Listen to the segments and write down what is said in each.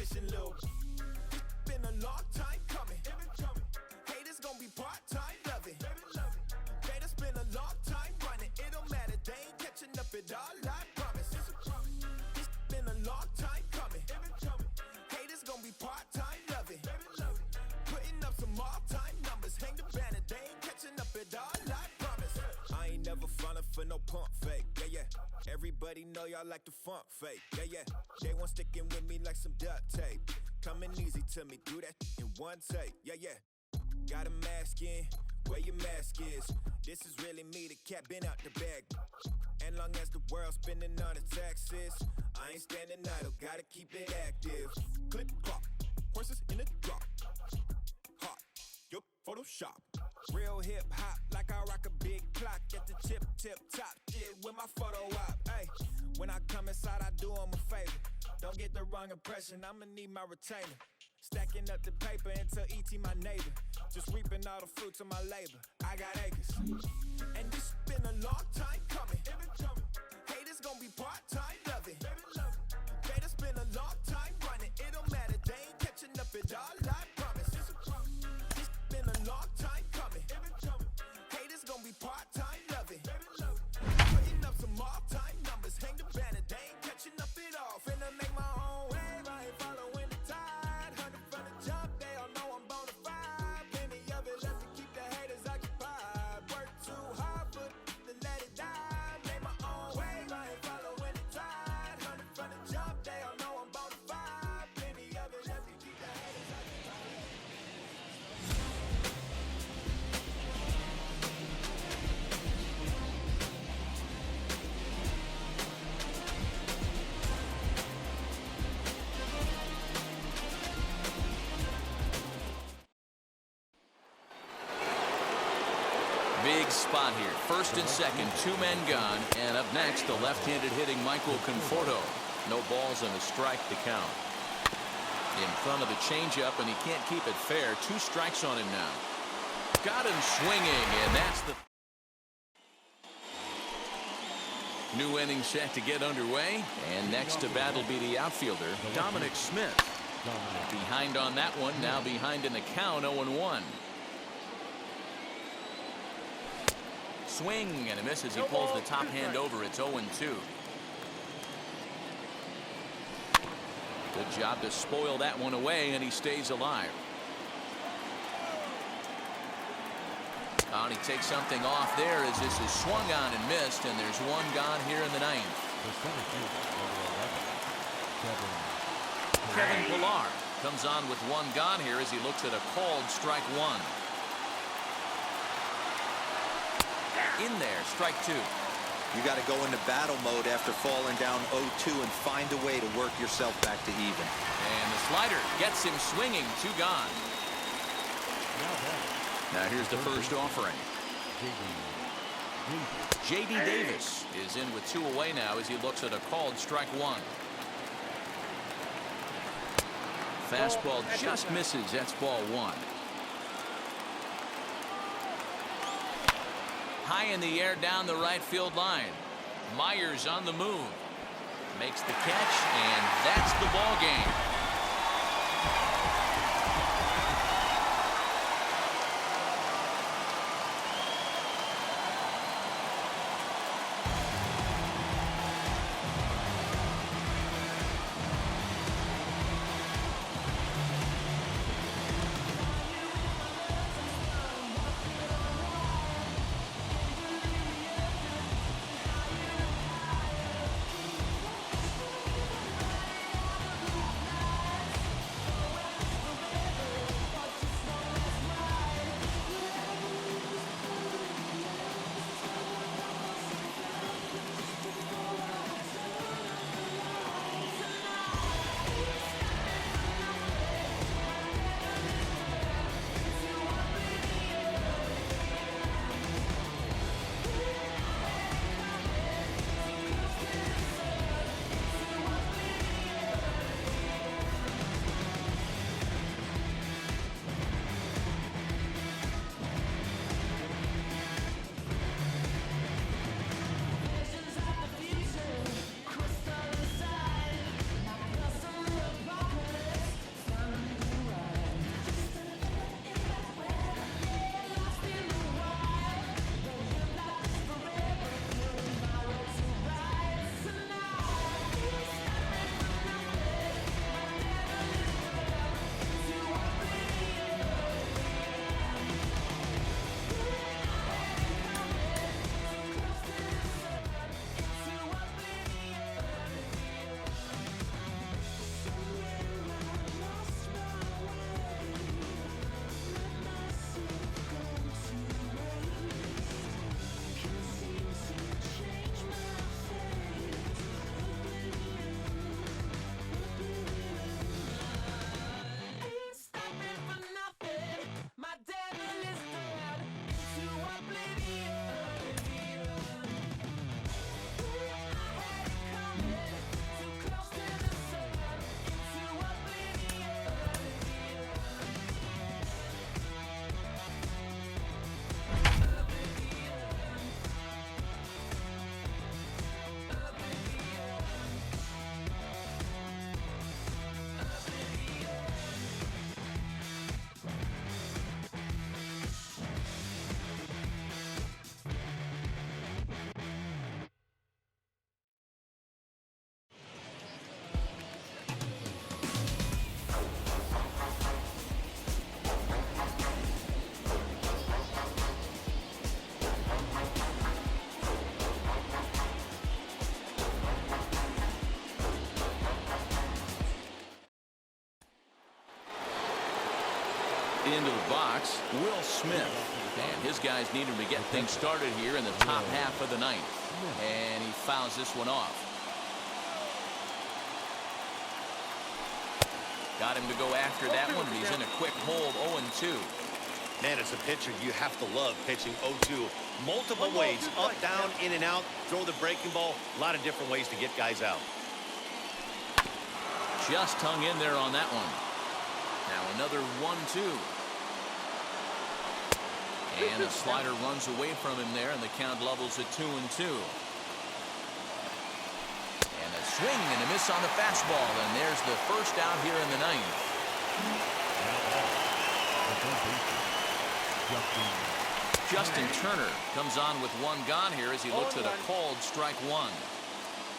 competition, little. It's been a long time coming. Haters gonna be part-time loving. Haters been a long time running. It don't matter, they ain't catching up at all, I promise. It's been a long time coming. Haters gonna be part-time loving. Putting up some all-time numbers. Hang the banner, they ain't catching up at all, I promise. I ain't never falling for no pump fake, yeah. Everybody know y'all like the funk fake, yeah. They want sticking with me like some duct tape. Coming easy to me, do that in one take, yeah. Got a mask in, where your mask is. This is really me, the cat been out the bag. And long as the world's spending on the taxes, I ain't standing idle, gotta keep it active. Clip clock, horses in the drop. Hot, yup, Photoshop. Real hip hop, like I rock a big clock at the tip top. Yeah, with my photo op. Hey, when I come inside, I do 'em a favor. Don't get the wrong impression, I'ma need my retainer. Stacking up the paper until E.T. my neighbor. Just reaping all the fruits of my labor. I got acres. And this been a long time coming. Haters gonna be part-time loving. Haters been a long time running. It don't matter, they ain't catching up at all, I promise. This been a long time coming. Haters gonna be part-time loving. Putting up some all-time numbers. Hang the banner, they ain't catching up at all. Finna make my own wave, I ain't following the tide. 100 from the jump, they all know I'm bona fide. Plenty of it left to keep the haters occupied. Work too hard, but to let it die. Make my own wave, I ain't following the tide. 100 from the jump, they all know I'm bona fide. Plenty of it left to keep the haters occupied. Big spot here. First and second, two men gone. And up next, the left-handed hitting Michael Conforto. No balls and a strike to count. In front of the changeup, and he can't keep it fair. 2 strikes on him now. Got him swinging, and that's the new inning set to get underway. And next to bat will be the outfielder, Dominic Smith. Behind on that one, now behind in the count, 0-1. Swing and a miss as he pulls the top hand over. It's 0-2. Good job to spoil that one away, and he stays alive. Oh, and he takes something off there as this is swung on and missed, and there's one gone here in the 9th. Kevin Pillar comes on with one gone here as he looks at a called strike 1. In there, strike 2. You got to go into battle mode after falling down 0-2 and find a way to work yourself back to even. And the slider gets him swinging. 2 gone. Now here's the first offering. J.D. Davis is in with 2 away now as he looks at a called strike 1. Fastball just misses. That's ball 1. High in the air down the right field line. Myers on the move. Makes the catch, and that's the ball game. Into the box, Will Smith. And his guys need him to get things started here in the top half of the ninth. And he fouls this one off. Got him to go after that one, but he's in a quick hold, 0-2. Man, as a pitcher, you have to love pitching 0-2. Multiple ways, up, down, in and out, throw the breaking ball. A lot of different ways to get guys out. Just hung in there on that one. Now another 1-2. And the slider runs away from him there, and the count levels at 2-2. And a swing and a miss on the fastball, and there's the first out here in the ninth. Justin Turner comes on with one gone here as he looks at a called strike one.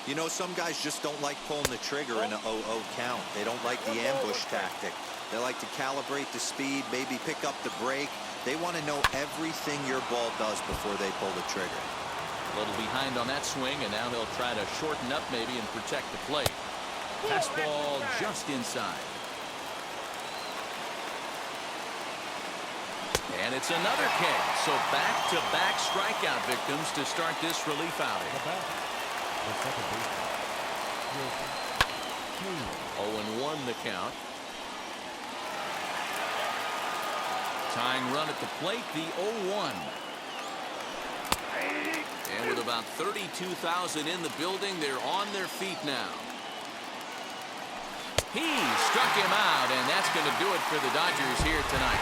You know, some guys just don't like pulling the trigger in a 0-0 count. They don't like the ambush tactic. They like to calibrate the speed, maybe pick up the break. They want to know everything your ball does before they pull the trigger. A little behind on that swing, and now he'll try to shorten up maybe and protect the plate. Fastball just inside. And it's another K. So back-to-back strikeout victims to start this relief outing. 0-1 the count. Tying run at the plate, the 0-1. And with about 32,000 in the building, they're on their feet now. He struck him out, and that's going to do it for the Dodgers here tonight.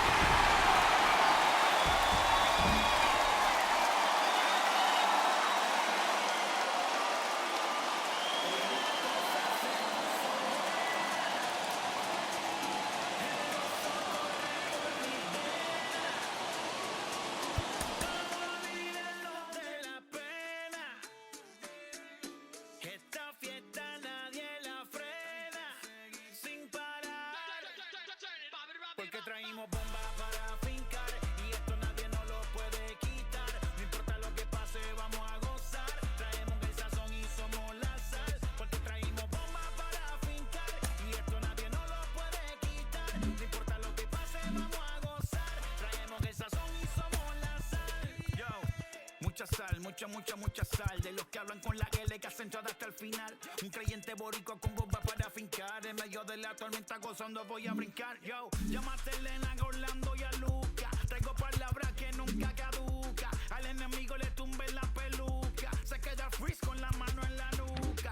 Mucha sal de los que hablan con la L que hacen todo hasta el final. Un creyente boricua con bomba para fincar. En medio de la tormenta gozando voy a brincar. Yo, llámate a Elena, a Orlando y a Luca. Traigo palabras que nunca caduca. Al enemigo le tumbe la peluca. Se queda freeze con la mano en la nuca.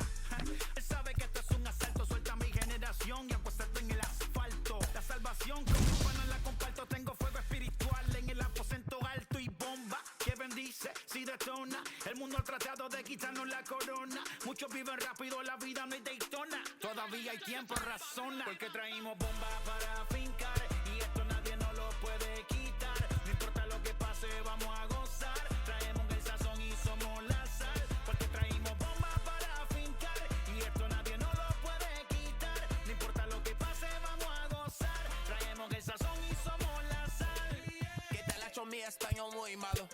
Él sabe que esto es un asalto. Suelta mi generación y apuesta en el asfalto. La salvación con mi pana la comparto. Tengo fuego espiritual en el aposento alto y bomba que bendice si detona. El mundo ha tratado de quitarnos la corona. Muchos viven rápido, la vida no es Daytona. Todavía hay tiempo, razona. Porque traímos bombas para fincar. Y esto nadie nos lo puede quitar. No importa lo que pase, vamos a gozar. Traemos el sazón y somos la sal. Porque traímos bombas para fincar. Y esto nadie nos lo puede quitar. No importa lo que pase, vamos a gozar. Traemos el sazón y somos la sal. ¿Qué tal hecho mi español muy malo?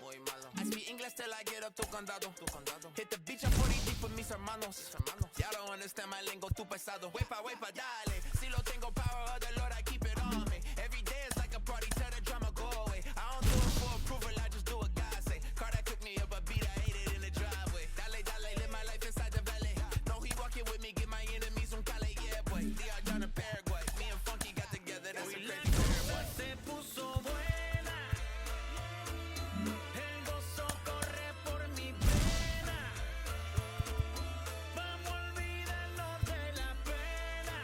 I speak English till I get up tu condado. Hit the beach, I'm 40 deep with mis hermanos. Y'all don't understand my lingo, tu pesado. Wepa, dale. Si lo tengo power of the Lord, I keep it on me. Every day is like a party, tell the drama go away. I don't do it for approval, I just do what God say. Car that cooked me up a beat, I ate it in the driveway. Dale, live my life inside the valley. No, he walking with me, get my enemies on Cali, yeah, boy. They are down in Paraguay. Me and Funky got together, that's a crazy pair, boy. Se puso buena. El gozo corre por mi pena. Vamos a olvidarnos de la pena.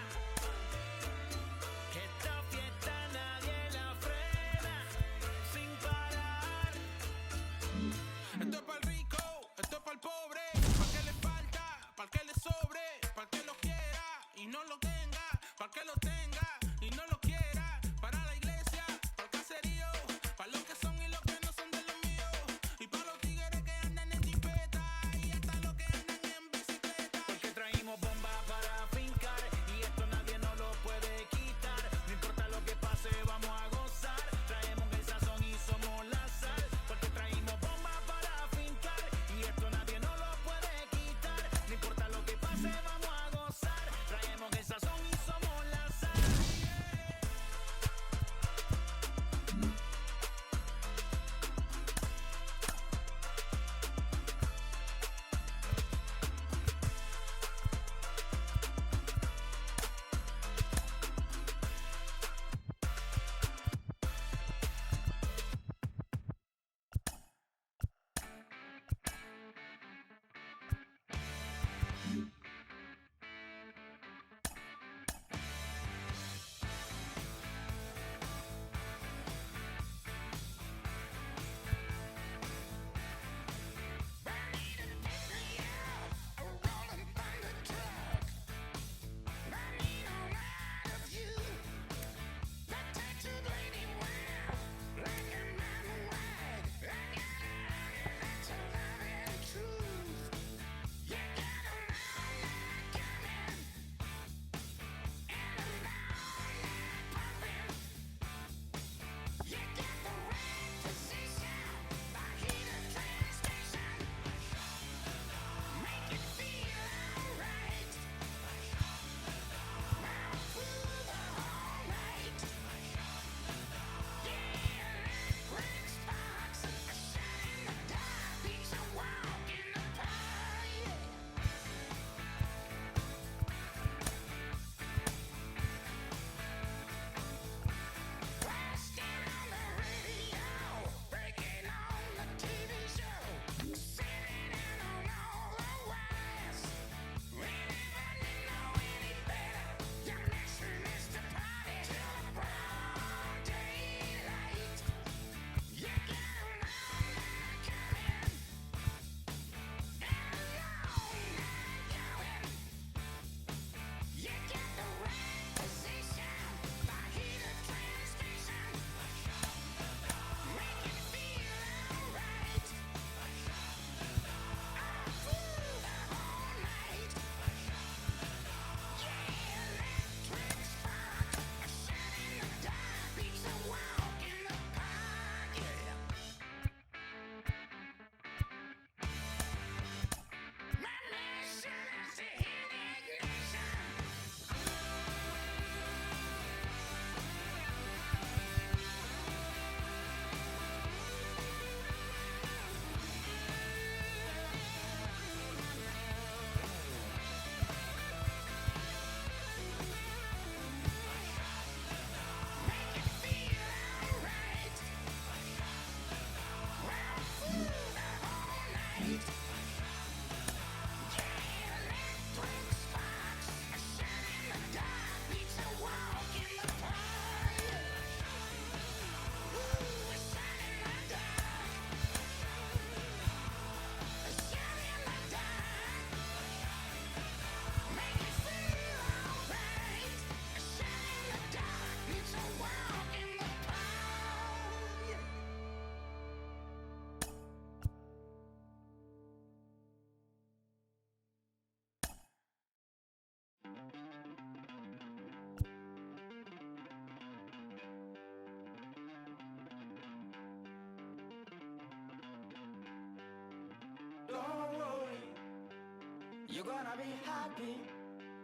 You're gonna be happy.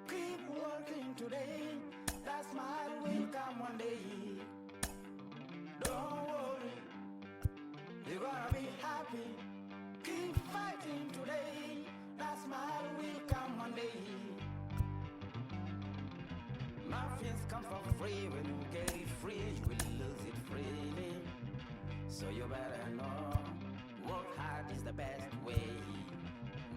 Keep working today. That smile will come one day. Don't worry. You're gonna be happy. Keep fighting today. That smile will come one day. Muffins come for free. When you get it free, you will lose it freely. So you better know. Work hard is the best way.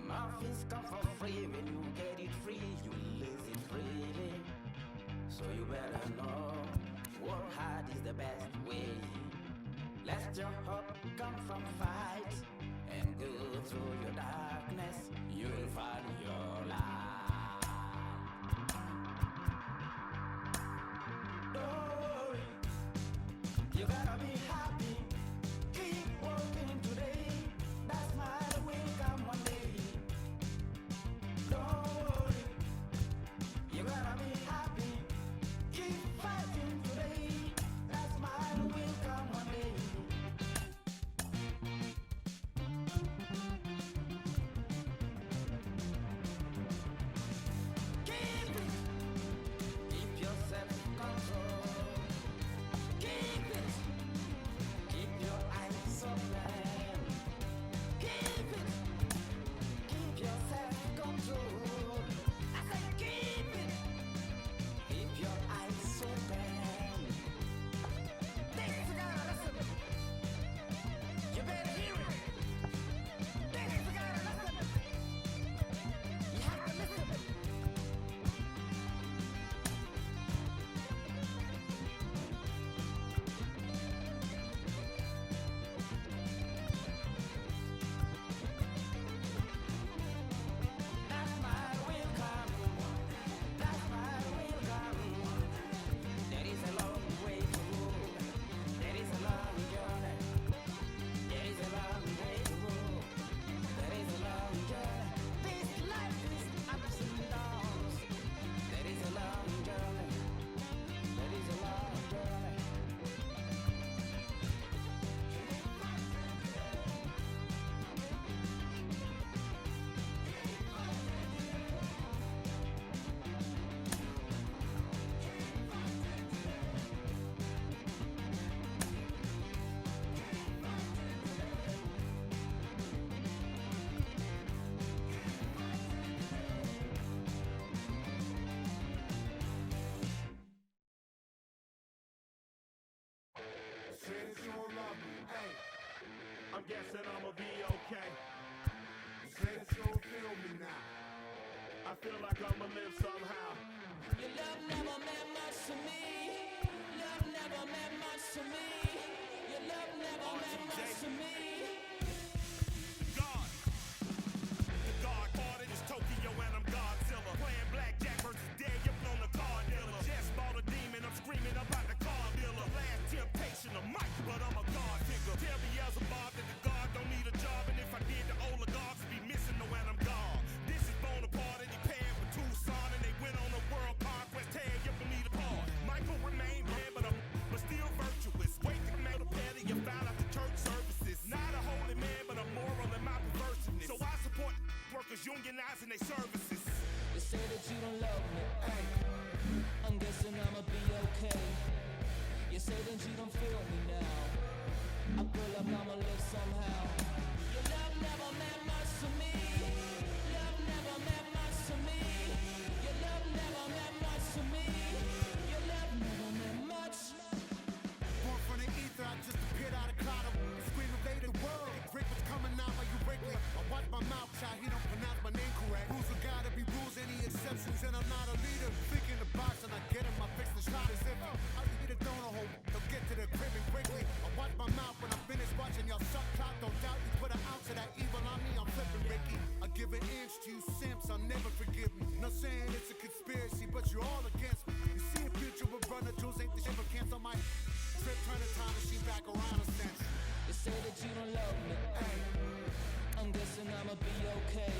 Muffins come for free. When you get it free, you will lose it freely. So you better know. Work hard is the best way. Let your hope come from fight and go through your darkness. You will find your light. Don't worry. You gotta be happy. Keep working today. That smile will come one day. Don't worry. You gotta be happy. Keep fighting today. That smile will come one day. Keep it. Keep your self-control. Keep it. I'm guessing I'ma be okay. Say it's gonna feel me now. I feel like I'ma live somehow. Your love never meant much to me. Love never meant much to me. Your love never meant much to me. God. The God parted is Tokyo and I'm Godzilla. Playing blackjack versus dead, you're on the card dealer. Just bought a demon, I'm screaming about the car dealer. Last temptation of Mike, but I'm a God figure. Tell Beelzebub that the God don't need a job, and if I did, the oligarchs would be missing the when I'm gone. This is Bonaparte, and he paired with Tucson, and they went on a world conquest, tear you from me apart. Michael remained bad, but still virtuous. Wait to make a petty, you found out the church services. Not a holy man, but a moral in my perverseness. So I support workers unionizing their services. You say that you don't love me, ay. I'm guessing I'ma be okay. You say that you don't feel me now. I feel like I'ma live somehow. Your love never meant much to me. Love never meant much to me. Your love never meant much to me. Your love never meant much. Born from the ether, I just appeared out of cloud. Scream invade the world. Rick was coming out while you regular. I watch my mouth shot, he don't pronounce my name correct. Rules are gotta be rules, any exceptions, and I'm not a leader. Thinking the box and I get him, I fix the shot as if I eat a donut hole. Don't get to the crib and quickly. I watch my mouth when I finish watching y'all suck clock. Don't doubt you put an ounce of that evil on me, I'm flipping Ricky. I give an inch to you simps, I'll never forgive me. Not saying it's a conspiracy, but you're all against me. You see a future with brother Jules ain't the shit, but cancel my trip, turn the time machine back around a sense. You say that you don't love me, ay. I'm guessing I'ma be okay.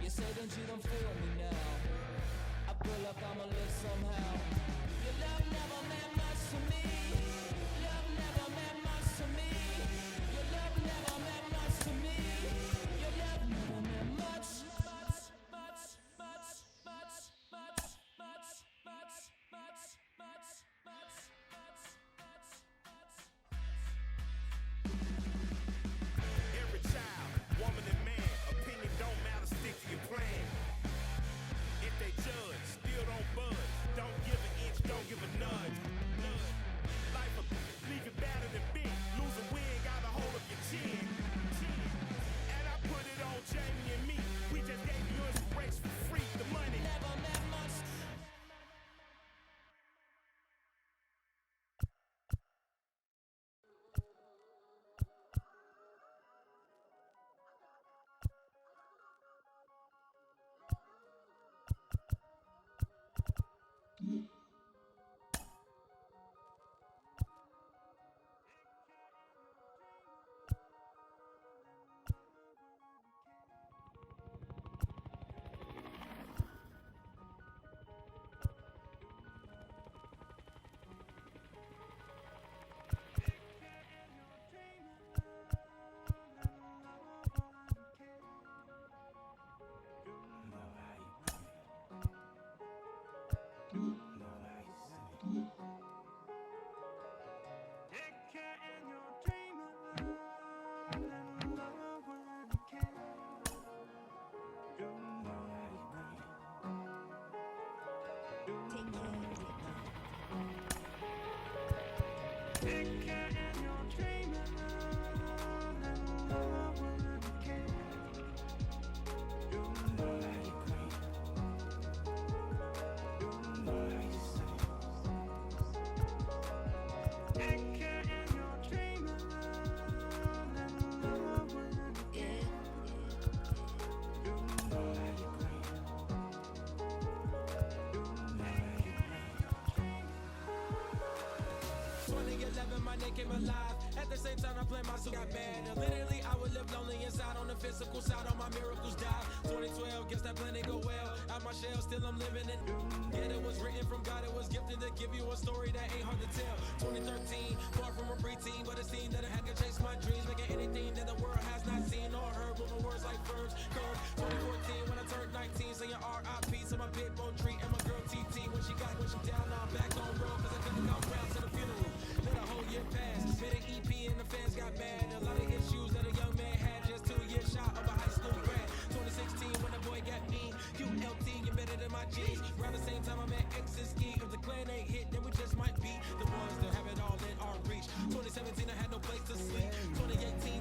You say that you don't feel me now. I feel like I'ma live somehow. Your love never meant much to me. Love never meant much to me. Your love never meant much to me. Your love never meant much. Every child, woman and man, opinion don't matter, stick to your plan. If they judge, still don't budge. Don't give an inch, don't give a nudge. Life will leave you battered and bent. Lose a win, got a hold of your chin. And I put it on Jamie and me. We just gave you inspiration for free. The money Never meant much. Came alive. At the same time, I play my soul got bad. And literally, I would live lonely inside. On the physical side, all my miracles die. 2012, guess that plan didn't go well. Out my shell, still I'm living in. Yeah, it was written from God. It was gifted to give you a story that ain't hard to tell. 2013, far from a preteen, but it seemed that I had to chase my dreams, making anything that the world has not seen or heard. With my words like verbs, curves. 2014, when I turned 19, saying R.I.P. to my big bone tree and my girl TT. When she down, now I'm back on road, cause I couldn't come round to the funeral. Let a whole year pass. Made an EP and the fans got mad. A lot of issues that a young man had. Just 2 years shy of a high school grad. 2016 when the boy got me. ULT, you're better than my G's. Around the same time I met X and Ski. If the clan ain't hit, then we just might be the ones that have it all in our reach. 2017 I had no place to sleep. 2018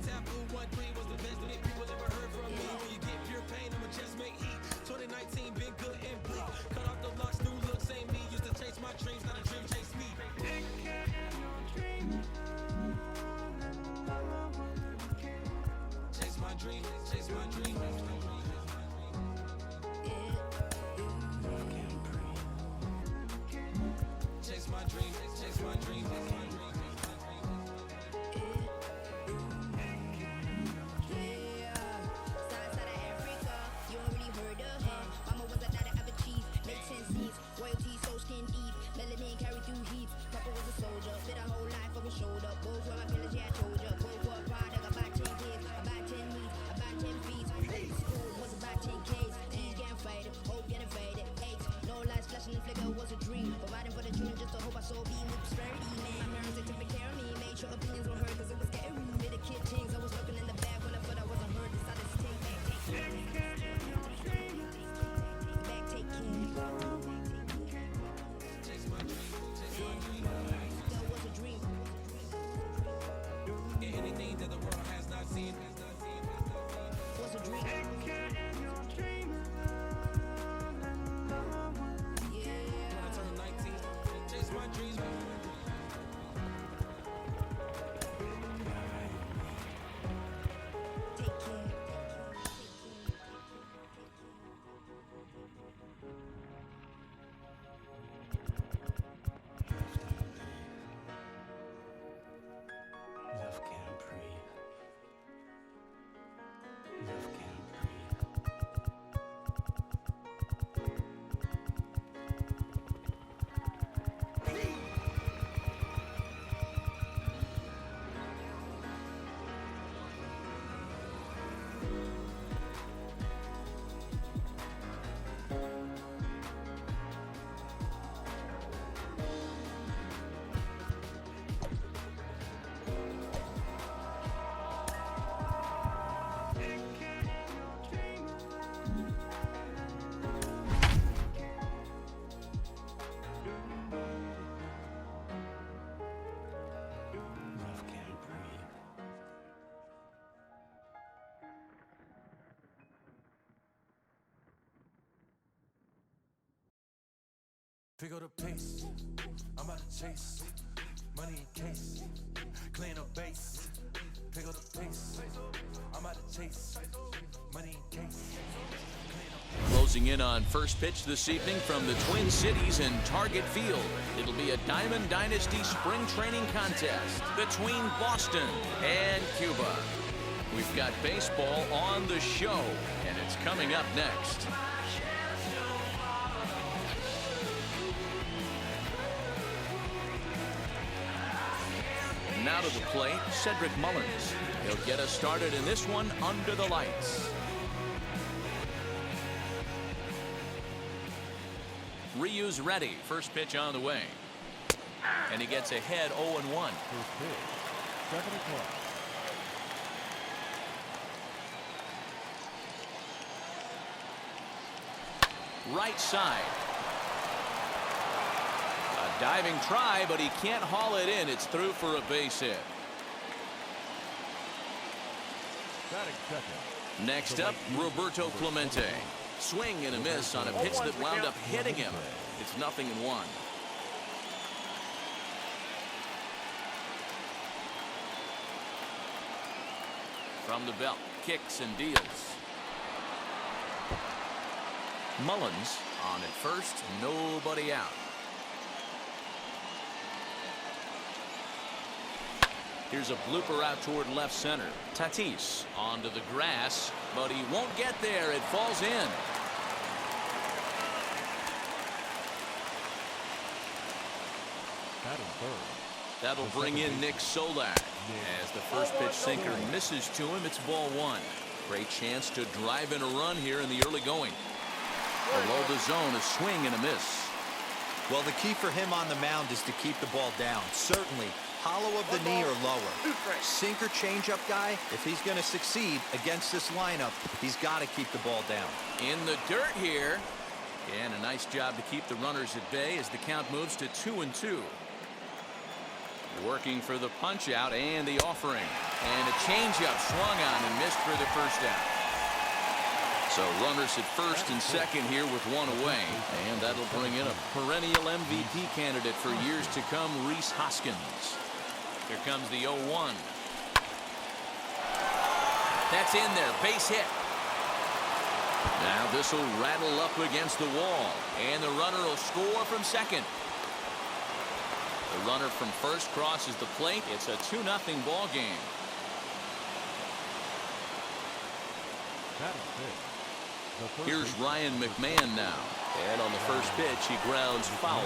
Pick up the pace. I'm about to chase. Money in case. Clean up base. Pick up the pace. I'm about to chase. Money in case. Closing in on first pitch this evening from the Twin Cities in Target Field. It'll be a Diamond Dynasty spring training contest between Boston and Cuba. We've got baseball on the show, and it's coming up next. Now to the plate, Cedric Mullins. He'll get us started in this one under the lights. Ryu's ready. First pitch on the way. And he gets ahead 0-1. First pitch. 7 o'clock. Right side. A diving try, but he can't haul it in. It's through for a base hit. Batting second. Next up, Roberto Clemente. Swing and a miss on a pitch that wound up hitting him. It's 0-1. From the belt, kicks and deals. Mullins on at first, nobody out. Here's a blooper out toward left center. Tatis onto the grass, but he won't get there. It falls in. Batting third. That'll bring in Nick Solak. As the first pitch sinker misses to him, it's ball one. Great chance to drive in a run here in the early going. Below the zone, a swing and a miss. Well, the key for him on the mound is to keep the ball down. Certainly, hollow of the knee or lower. Sinker changeup guy, if he's going to succeed against this lineup, he's got to keep the ball down. In the dirt here. And a nice job to keep the runners at bay as the count moves to 2-2. Working for the punch out and the offering. And a changeup swung on and missed for the first out. So runners at first and second here with one away. And that'll bring in a perennial MVP candidate for years to come, Rhys Hoskins. Here comes the 0-1. That's in there. Base hit. Now this will rattle up against the wall. And the runner will score from second. The runner from first crosses the plate. It's a 2-0 ball game. Here's Ryan McMahon now. And on the first pitch, he grounds foul.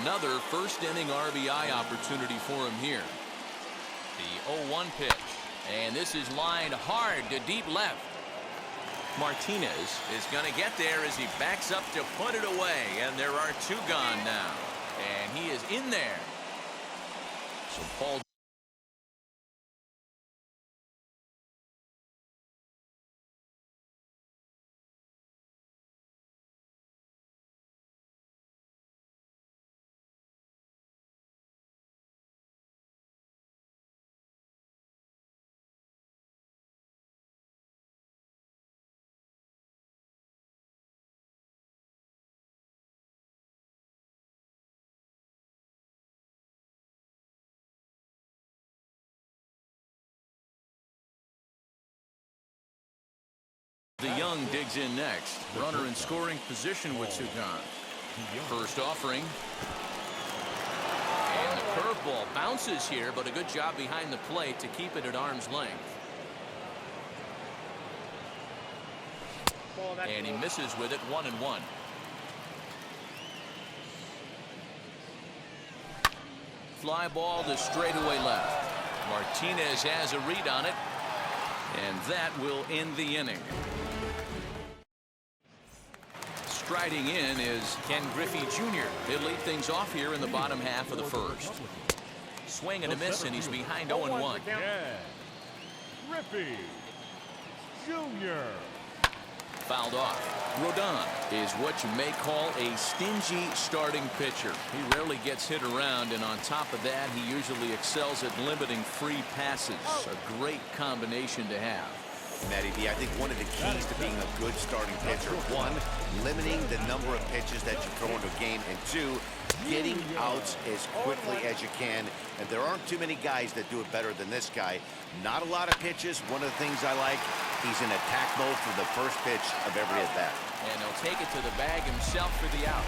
Another first inning RBI opportunity for him here. The 0-1 pitch. And this is lined hard to deep left. Martinez is going to get there as he backs up to put it away. And there are two gone now. And he is in there. So Paul. The Young digs in next. Runner in scoring position with two gone. First offering. And the curveball bounces here, but a good job behind the plate to keep it at arm's length. And he misses with it 1-1. Fly ball to straightaway left. Martinez has a read on it. And that will end the inning. Striding in is Ken Griffey Jr. He'll lead things off here in the bottom half of the first. Swing and a miss, and he's behind 0-1. Yeah. Griffey Jr. Fouled off. Rodon is what you may call a stingy starting pitcher. He rarely gets hit around, and on top of that, he usually excels at limiting free passes. A great combination to have. Matty B, I think one of the keys to being a good starting pitcher, one, limiting the number of pitches that you throw into a game, and two, getting outs as quickly as you can. And there aren't too many guys that do it better than this guy. Not a lot of pitches. One of the things I like, he's in attack mode from the first pitch of every at-bat. And he'll take it to the bag himself for the out.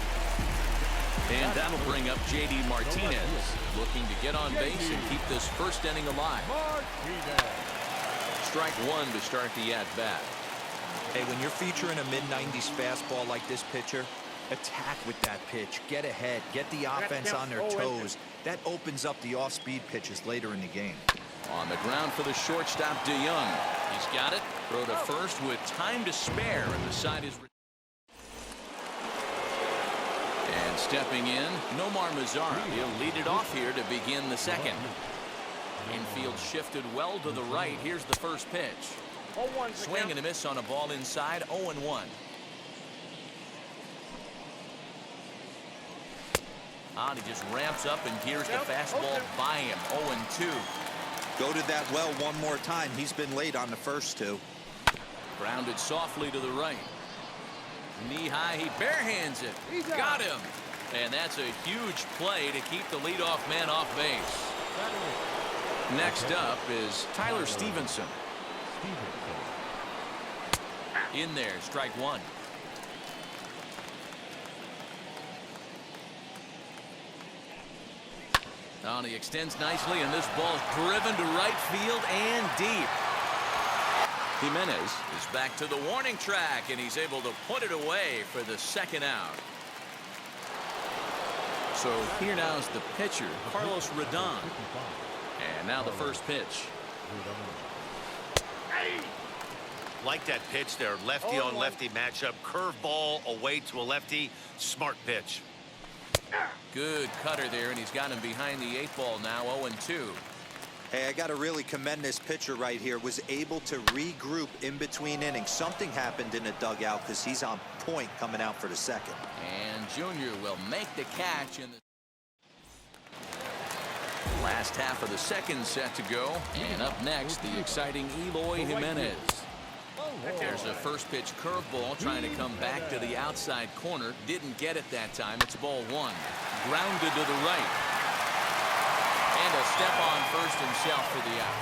And that'll bring up J.D. Martinez, looking to get on base and keep this first inning alive. Strike one to start the at-bat. Hey, when you're featuring a mid-90s fastball like this pitcher, attack with that pitch. Get ahead. Get the offense on their toes. That opens up the off-speed pitches later in the game. On the ground for the shortstop, DeYoung. He's got it. Throw to first with time to spare, and the side is... And stepping in, Nomar Mazara. He'll lead it off here to begin the second. Infield shifted well to the right. Here's the first pitch. Swing and a miss on a ball inside. 0-1. He just ramps up and gears the fastball by him. 0-2. Go to that well one more time. He's been late on the first two. Grounded softly to the right. Knee high, he barehands it. Got him. And that's a huge play to keep the leadoff man off base. Next up is Tyler Stevenson. In there, strike one. He extends nicely, and this ball's driven to right field and deep. Jimenez is back to the warning track, and he's able to put it away for the second out. So here now is the pitcher, Carlos Rodon. And now the first pitch. Like that pitch there, lefty on lefty matchup, curveball away to a lefty, smart pitch. Good cutter there, and he's got him behind the 8-ball now. 0-2. Hey, I got to really commend this pitcher right here. Was able to regroup in between innings. Something happened in the dugout because he's on point coming out for the second. And Junior will make the catch in the last half of the second set to go. And up next, the exciting Eloy Jimenez. There's a first pitch curveball trying to come back to the outside corner. Didn't get it that time. It's ball one. Grounded to the right. And a step on first himself for the out.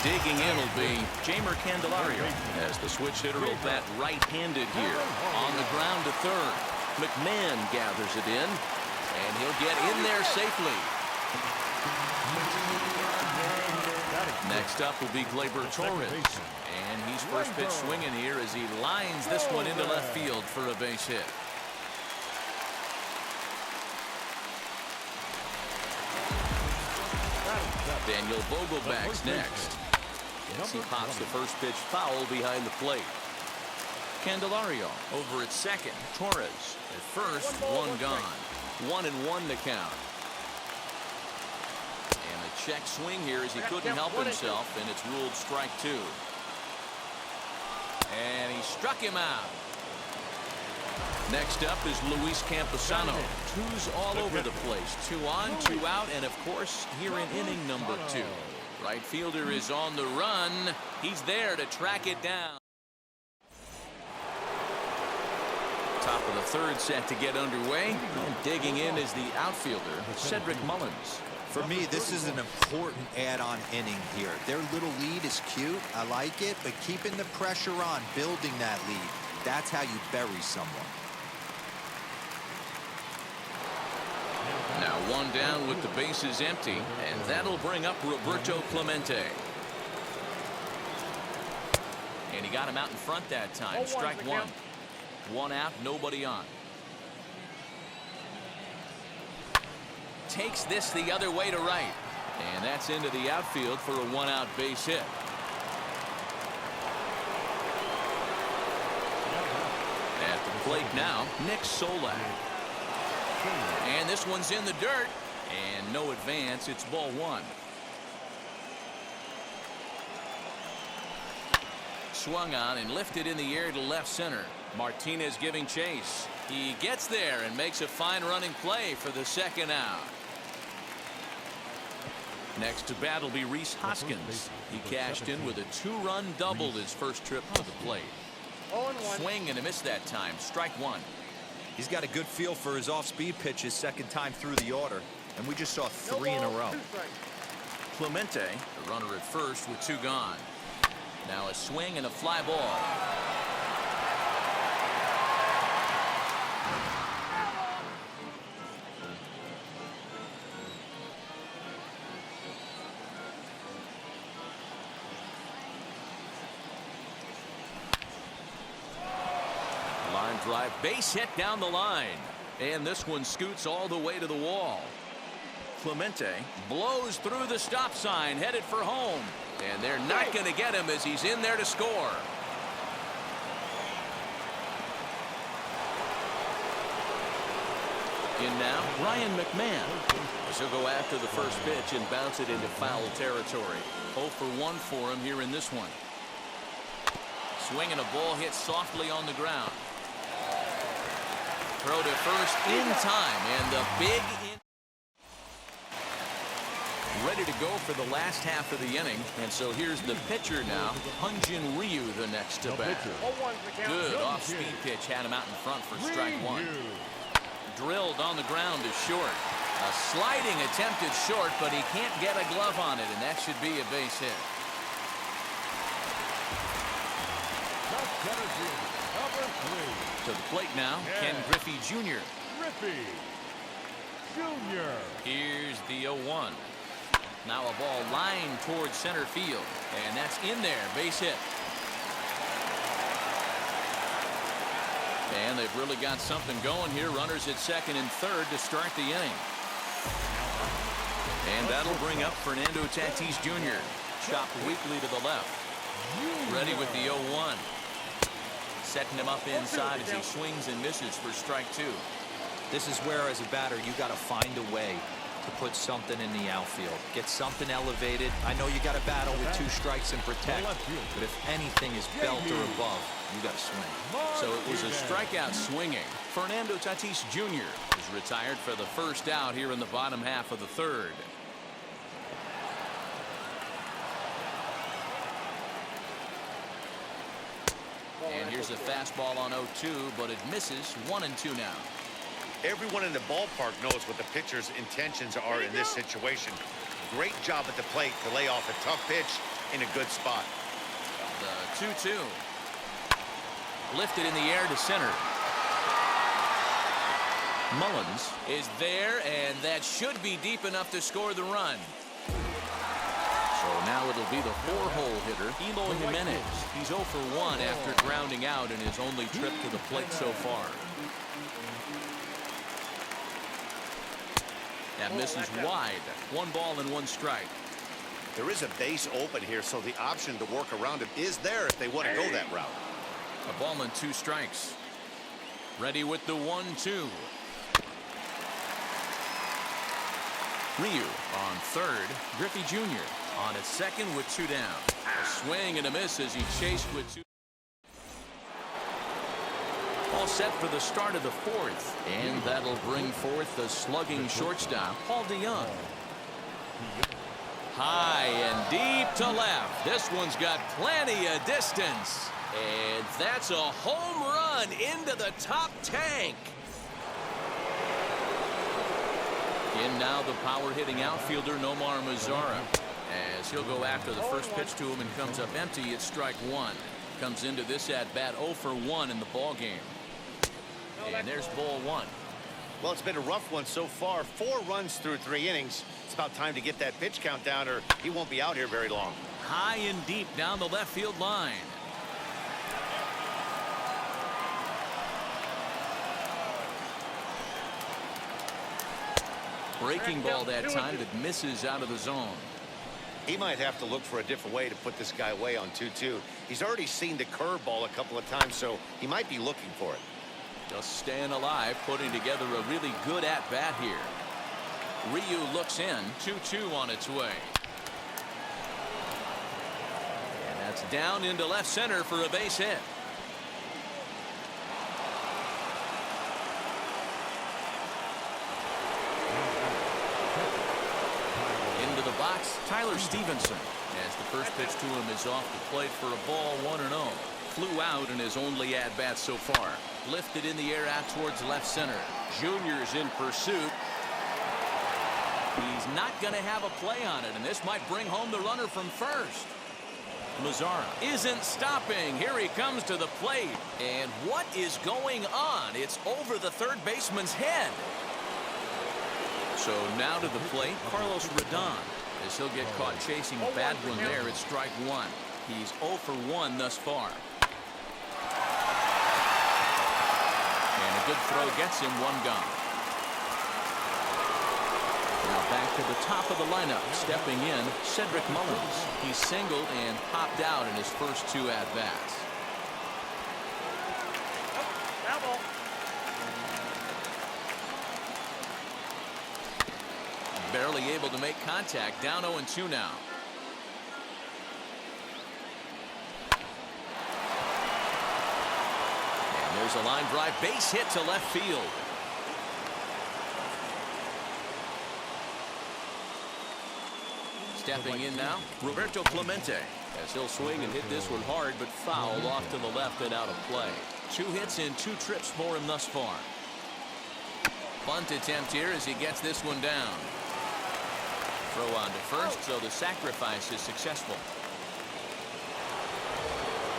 Digging in will be Jeimer Candelario, as the switch hitter will bat right-handed here. On the ground to third. McMahon gathers it in, and he'll get in there safely. Next up will be Gleyber Torres, and he's first pitch swinging here as he lines this one into left field for a base hit. Daniel Vogelback's next. As he pops the first pitch foul behind the plate. Candelario over at second. Torres at first, one gone. 1-1 the count. And a check swing here as he couldn't help himself, and it's ruled strike two. And he struck him out. Next up is Luis Camposano. Twos all over the place. 2 on, 2 out, and of course here in inning number 2. Right fielder is on the run. He's there to track it down. Top of the third set to get underway. And digging in is the outfielder, Cedric Mullins. For me, this is an important add-on inning here. Their little lead is cute. I like it, but keeping the pressure on, building that lead, that's how you bury someone. Now one down with the bases empty, and that'll bring up Roberto Clemente. And he got him out in front that time. Strike one. 1 out, nobody on. Takes this the other way to right. And that's into the outfield for a 1-out base hit. At the plate now, Nick Solak. And this one's in the dirt. And no advance. It's ball one. Swung on and lifted in the air to left center. Martinez giving chase. He gets there and makes a fine running play for the second out. Next to bat will be Rhys Hoskins. He cashed in with a 2-run double his first trip to the plate. Swing and a miss that time. Strike one. He's got a good feel for his off-speed pitches second time through the order, and we just saw 3 in a row. Clemente, the runner at first with 2 gone. Now a swing and a fly ball. Line drive, base hit down the line, and this one scoots all the way to the wall. Clemente blows through the stop sign, headed for home, and they're not going to get him as he's in there to score. In now, Ryan McMahon. He'll go after the first pitch and bounce it into foul territory. 0 for 1 for him here in this one. Swinging a ball hit softly on the ground. Throw to first in time, and the big ready to go for the last half of the inning. And so here's the pitcher now, Hyun-Jin Ryu, the next to bat. Good off-speed pitch had him out in front for strike one. Drilled on the ground is short. A sliding attempt at short, but he can't get a glove on it, and that should be a base hit. To the plate now, Ken Griffey Jr. Here's the 0-1. Now a ball lined towards center field, and that's in there, base hit. And they've really got something going here. Runners at second and third to start the inning. And that'll bring up Fernando Tatis Jr. Chopped weakly to the left. Ready with the 0-1. Setting him up inside as he swings and misses for strike two. This is where, as a batter, you got to find a way to put something in the outfield. Get something elevated. I know you got to battle with 2 strikes and protect, but if anything is belt or above, you got to swing. So it was a strikeout swinging. Fernando Tatis Jr. is retired for the first out here in the bottom half of the third. And here's a fastball on 0-2, but it misses. 1-2 now. Everyone in the ballpark knows what the pitcher's intentions are in this situation. Great job at the plate to lay off a tough pitch in a good spot. The 2-2. Lifted in the air to center. Mullins is there, and that should be deep enough to score the run. So now it'll be the 4-hole hitter, Eloy Jimenez. He's 0 for 1 after grounding out in his only trip to the plate so far. That misses wide. 1 ball and 1 strike. There is a base open here, so the option to work around it is there if they want to go that route. A ball and 2 strikes. Ready with the 1-2. Ryu on third. Griffey Jr. on at second with 2 down. A swing and a miss as he chased with 2. All set for the start of the 4th, and that'll bring forth the slugging shortstop, Paul DeYoung. High and deep to left. This one's got plenty of distance, and that's a home run into the top tank. In now the power-hitting outfielder Nomar Mazara, as he'll go after the first pitch to him and comes up empty at strike 1. Comes into this at-bat 0 for 1 in the ball game. And there's ball 1. Well, it's been a rough one so far. 4 runs through 3 innings. It's about time to get that pitch count down, or he won't be out here very long. High and deep down the left field line. Breaking ball that time that misses out of the zone. He might have to look for a different way to put this guy away on 2-2. He's already seen the curveball a couple of times, so he might be looking for it. Just staying alive, putting together a really good at-bat here. Ryu looks in, 2-2 on its way. And that's down into left center for a base hit. Into the box box, Tyler Stevenson, as the first pitch to him is off the plate for a ball, 1-0. Flew out in his only at-bat so far. Lifted in the air out towards left center. Junior's in pursuit. He's not going to have a play on it, and this might bring home the runner from first. Mazzara isn't stopping. Here he comes to the plate. And what is going on? It's over the third baseman's head. So now to the plate, Carlos Rodon, as he'll get caught chasing a bad one there at strike one. He's 0 for 1 thus far. And a good throw gets him, 1 gone. Now back to the top of the lineup, stepping in, Cedric Mullins. He singled and popped out in his first 2 at-bats. Barely able to make contact, down 0-2 now. And there's a line drive, base hit to left field. Stepping in now, Roberto Clemente, as he'll swing and hit this one hard, but fouled off to the left and out of play. 2 hits in 2 trips for him thus far. Bunt attempt here as he gets this one down. Throw on to first, so the sacrifice is successful.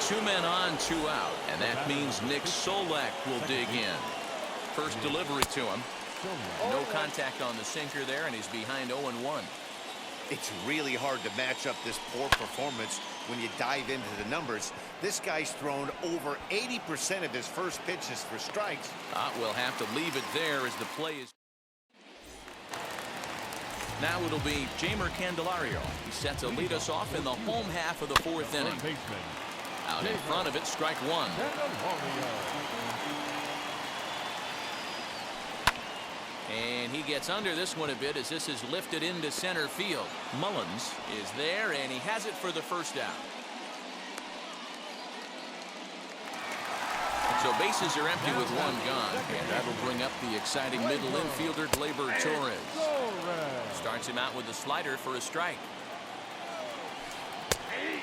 2 men on, 2 out, and that means Nick Solak will dig in. First delivery to him. No contact on the sinker there, and he's behind 0-1. It's really hard to match up this poor performance when you dive into the numbers. This guy's thrown over 80% of his first pitches for strikes. We'll have to leave it there as the play is. Now it'll be Jeimer Candelario. He's set to lead us off in the home half of the 4th inning. Out in front of it, strike 1. And he gets under this one a bit as this is lifted into center field. Mullins is there, and he has it for the first out. So bases are empty with 1 gone, and that'll bring up the exciting middle infielder Gleyber Torres. Starts him out with a slider for a strike.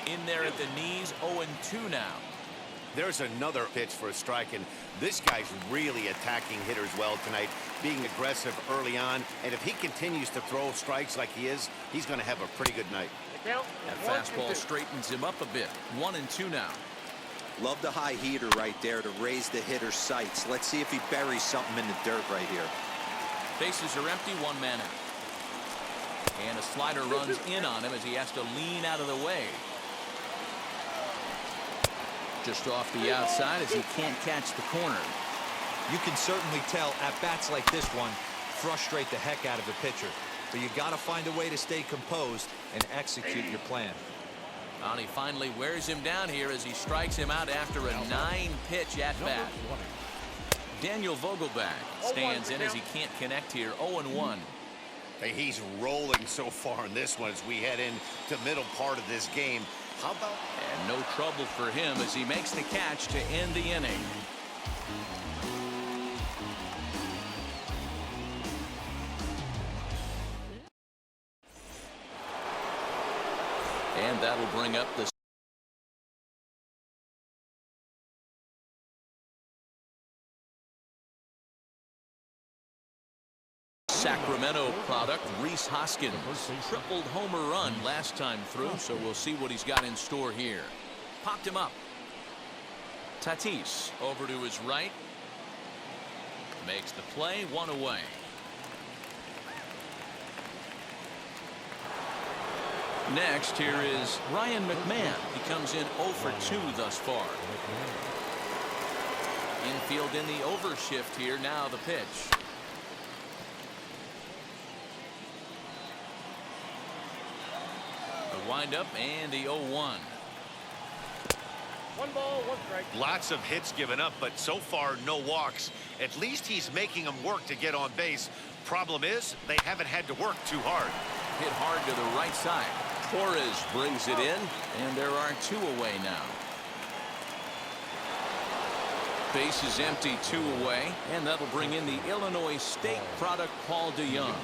In there at the knees, 0-2 now. There's another pitch for a strike, and this guy's really attacking hitters well tonight, being aggressive early on, and if he continues to throw strikes like he is, he's going to have a pretty good night. That fastball straightens him up a bit. 1-2 now. Love the high heater right there to raise the hitter's sights. Let's see if he buries something in the dirt right here. Bases are empty, 1 man out. And a slider runs in on him as he has to lean out of the way. Just off the outside as he can't catch the corner. You can certainly tell at-bats like this one frustrate the heck out of a pitcher. But you got to find a way to stay composed and execute your plan. And he finally wears him down here as he strikes him out after a 9-pitch at-bat. Daniel Vogelbach stands in as he can't connect here. 0-1. Hey, he's rolling so far in this one as we head into the middle part of this game. How about... And no trouble for him as he makes the catch to end the inning. And that'll bring up the Sacramento product, Rhys Hoskins. Tripled homer run last time through, so we'll see what he's got in store here. Popped him up. Tatis over to his right. Makes the play, 1 away. Next, here is Ryan McMahon. He comes in 0 for 2 thus far. Infield in the overshift here. Now the pitch. The windup and the 0-1. 1 ball, 1 strike. Lots of hits given up, but so far no walks. At least he's making them work to get on base. Problem is, they haven't had to work too hard. Hit hard to the right side. Torres brings it in, and there are 2 away now. Base is empty, 2 away, and that'll bring in the Illinois State product, Paul DeYoung.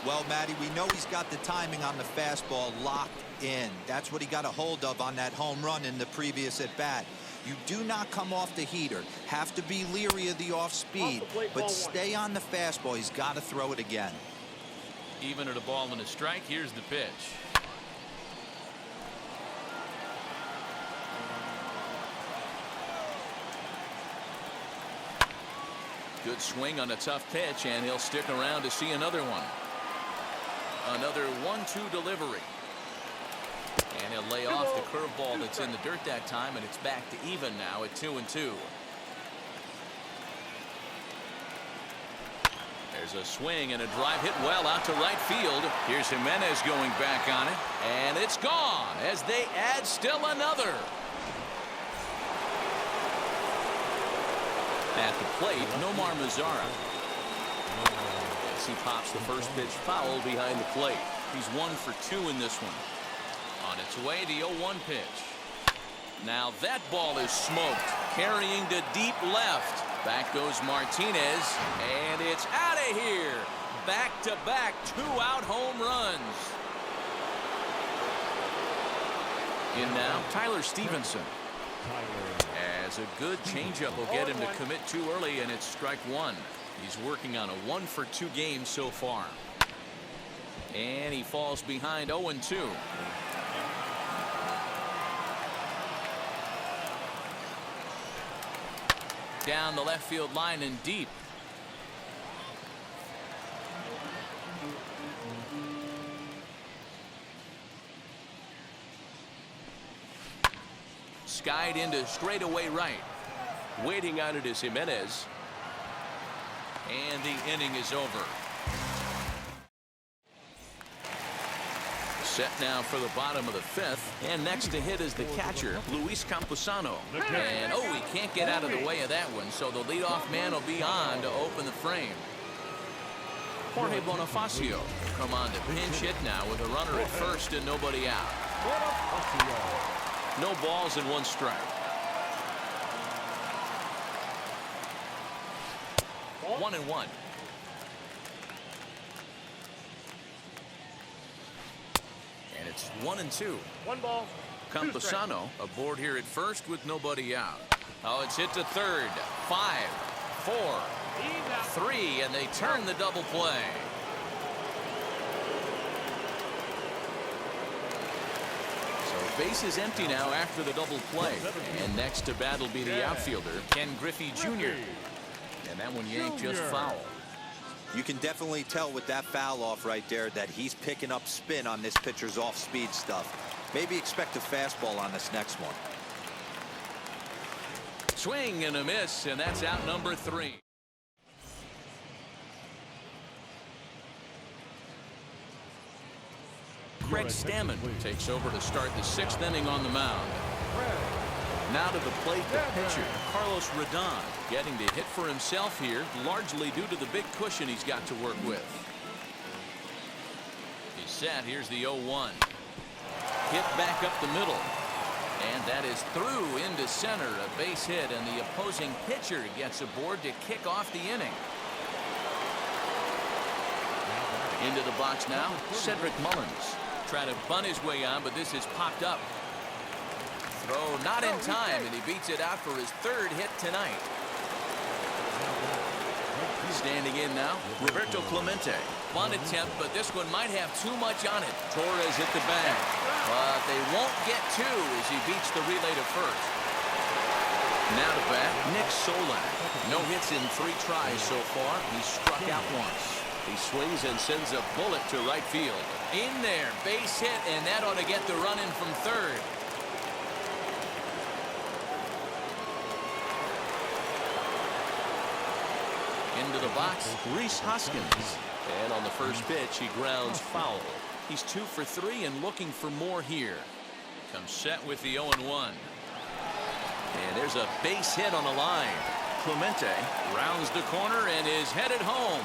Well, Matty, we know he's got the timing on the fastball locked in. That's what he got a hold of on that home run in the previous at-bat. You do not come off the heater. Have to be leery of the off-speed, but stay on the fastball. He's got to throw it again. Even at a ball and a strike, here's the pitch. Good swing on a tough pitch, and he'll stick around to see another one. Another 1-2 delivery. And he'll lay off the curveball that's in the dirt that time, and it's back to even now at 2-2. There's a swing and a drive hit well out to right field. Here's Jimenez going back on it, and it's gone as they add still another. At the plate, Nomar Mazara. As he pops the first pitch foul behind the plate. He's 1 for 2 in this one. On its way, the 0-1 pitch. Now that ball is smoked, carrying to deep left. Back goes Martinez, and it's out of here. Back-to-back 2-out home runs. In now, Tyler Stevenson. As a good changeup will get him to commit too early, and it's strike one. He's working on a 1 for 2 game so far. And he falls behind 0-2. Down the left field line and deep. Skied into straightaway right. Waiting on it is Jimenez. And the inning is over. Set now for the bottom of the 5th. And next to hit is the catcher, Luis Camposano. And he can't get out of the way of that one, so the leadoff man will be on to open the frame. Jorge Bonifacio come on to pinch hit now with a runner at first and nobody out. No balls and 1 strike. 1-1. And it's 1-2. 1 ball. Camposano aboard here at first with nobody out. Oh, it's hit to third. 5, 4, 3, and they turn the double play. So base is empty now after the double play. And next to bat will be the outfielder, Ken Griffey Jr. And that one yanked just foul. You can definitely tell with that foul off right there that he's picking up spin on this pitcher's off-speed stuff. Maybe expect a fastball on this next one. Swing and a miss, and that's out number 3. Craig Stammen takes over to start the 6th inning on the mound. Now to the plate, the pitcher, Carlos Rodon, getting to hit for himself here, largely due to the big cushion he's got to work with. He's set. Here's the 0-1. Hit back up the middle. And that is through into center, a base hit, and the opposing pitcher gets aboard to kick off the inning. Into the box now, Cedric Mullins. Trying to bunt his way on, but this is popped up. Throw not in time, and he beats it out for his 3rd hit tonight. Standing in now, Roberto Clemente. Bunt attempt, but this one might have too much on it. Torres hit the bag, but they won't get 2 as he beats the relay to first. Now to bat, Nick Solak. No hits in 3 tries so far. He struck out once. He swings and sends a bullet to right field. In there, base hit, and that ought to get the run in from 3rd. Into the box, Rhys Hoskins. And on the first pitch, he grounds foul. He's 2 for 3 and looking for more here. Comes set with the 0-1. And there's a base hit on the line. Clemente rounds the corner and is headed home.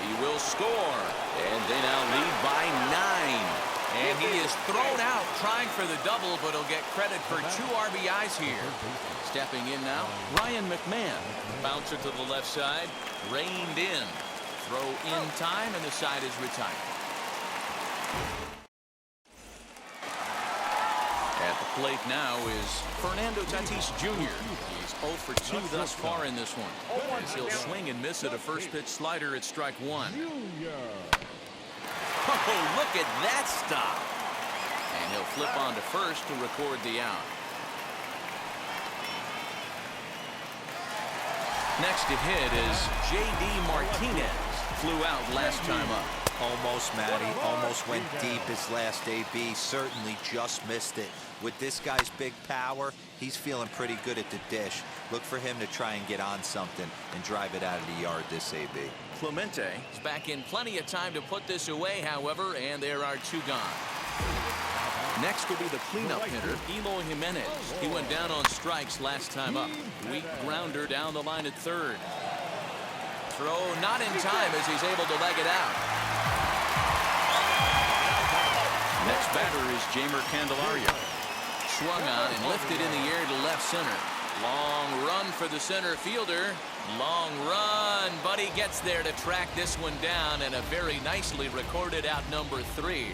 He will score. And they now lead by 9. And he is thrown out trying for the double, but he'll get credit for 2 RBIs here. Stepping in now, Ryan McMahon. Bouncer to the left side, reined in. Throw in time, and the side is retired. At the plate now is Fernando Tatis Jr. He's 0 for 2 thus far in this one. As he'll swing and miss at a first pitch slider at strike one. Oh, look at that stop. And he'll flip on to first to record the out. Next to hit is J.D. Martinez. Flew out last time up. Almost, Matty. Almost went deep his last AB. Certainly just missed it. With this guy's big power, he's feeling pretty good at the dish. Look for him to try and get on something and drive it out of the yard this AB. Clemente is back in plenty of time to put this away, however, and there are 2 gone. Next will be the cleanup hitter, Eloy Jimenez. He went down on strikes last time up. Weak grounder down the line at third. Throw not in time as he's able to leg it out. Next batter is Jeimer Candelario. Swung on and lifted in the air to left center. Long run for the center fielder. Long run, but he gets there to track this one down, and a very nicely recorded out number 3.